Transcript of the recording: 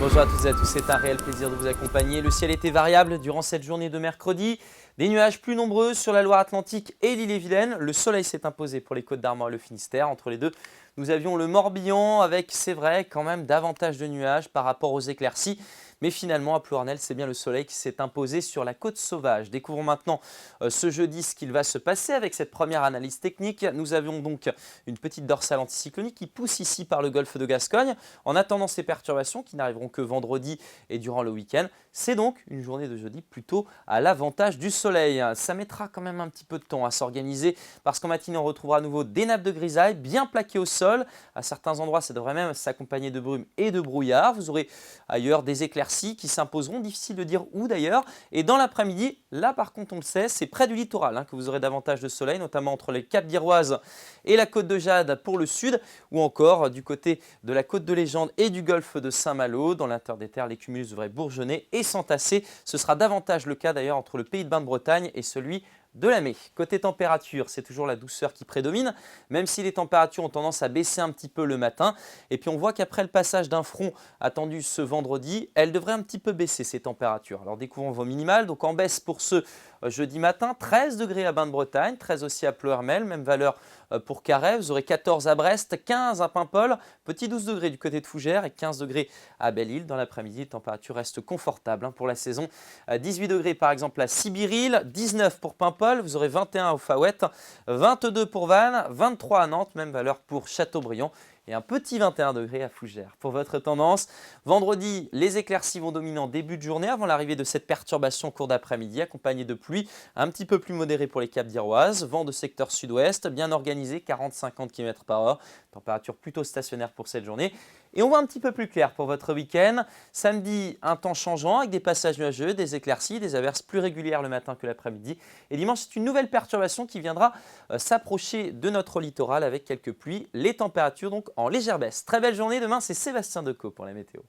Bonjour à toutes et à tous, c'est un réel plaisir de vous accompagner. Le ciel était variable durant cette journée de mercredi. Des nuages plus nombreux sur la Loire-Atlantique et l'Ille-et-Vilaine. Le soleil s'est imposé pour les Côtes-d'Armor et le Finistère. Entre les deux, nous avions le Morbihan avec, c'est vrai, quand même davantage de nuages par rapport aux éclaircies. Mais finalement, à Ploërnel, c'est bien le soleil qui s'est imposé sur la côte sauvage. Découvrons maintenant ce jeudi ce qu'il va se passer avec cette première analyse technique. Nous avions donc une petite dorsale anticyclonique qui pousse ici par le golfe de Gascogne. En attendant ces perturbations qui n'arriveront que vendredi et durant le week-end, c'est donc une journée de jeudi plutôt à l'avantage du soleil. Ça mettra quand même un petit peu de temps à s'organiser parce qu'en matinée, on retrouvera à nouveau des nappes de grisaille bien plaquées au sol. À certains endroits, ça devrait même s'accompagner de brume et de brouillard. Vous aurez ailleurs des éclaircies qui s'imposeront, difficile de dire où d'ailleurs. Et dans l'après-midi, là par contre on le sait, c'est près du littoral que vous aurez davantage de soleil, notamment entre les Caps d'Iroise et la côte de Jade pour le sud, ou encore du côté de la côte de Légende et du golfe de Saint-Malo. Dans l'intérieur des terres, les cumulus devraient bourgeonner et s'entasser. Ce sera davantage le cas d'ailleurs entre le pays de Bain-de-Bretagne et celui de la Mai. Côté température, c'est toujours la douceur qui prédomine, même si les températures ont tendance à baisser un petit peu le matin. Et puis on voit qu'après le passage d'un front attendu ce vendredi, elles devraient un petit peu baisser ces températures. Alors découvrons vos minimales, donc en baisse pour ce jeudi matin, 13 degrés à Bain-de-Bretagne, 13 aussi à Ploërmel, même valeur pour Carhaix. Vous aurez 14 à Brest, 15 à Paimpol, petit 12 degrés du côté de Fougères et 15 degrés à Belle-Île. Dans l'après-midi, les températures restent confortables pour la saison. 18 degrés par exemple à Sibiril, 19 pour Paimpol, vous aurez 21 au Faouette, 22 pour Vannes, 23 à Nantes, même valeur pour Châteaubriand et un petit 21 degrés à Fougères. Pour votre tendance, vendredi, les éclaircies vont dominer en début de journée avant l'arrivée de cette perturbation au cours d'après-midi, accompagnée de pluie un petit peu plus modérée pour les Caps d'Iroise, vent de secteur sud-ouest, bien organisé, 40-50 km/h, température plutôt stationnaire pour cette journée. Et on voit un petit peu plus clair pour votre week-end. Samedi, un temps changeant avec des passages nuageux, des éclaircies, des averses plus régulières le matin que l'après-midi. Et dimanche, c'est une nouvelle perturbation qui viendra s'approcher de notre littoral avec quelques pluies. Les températures donc en légère baisse. Très belle journée. Demain, c'est Sébastien Decaux pour la météo.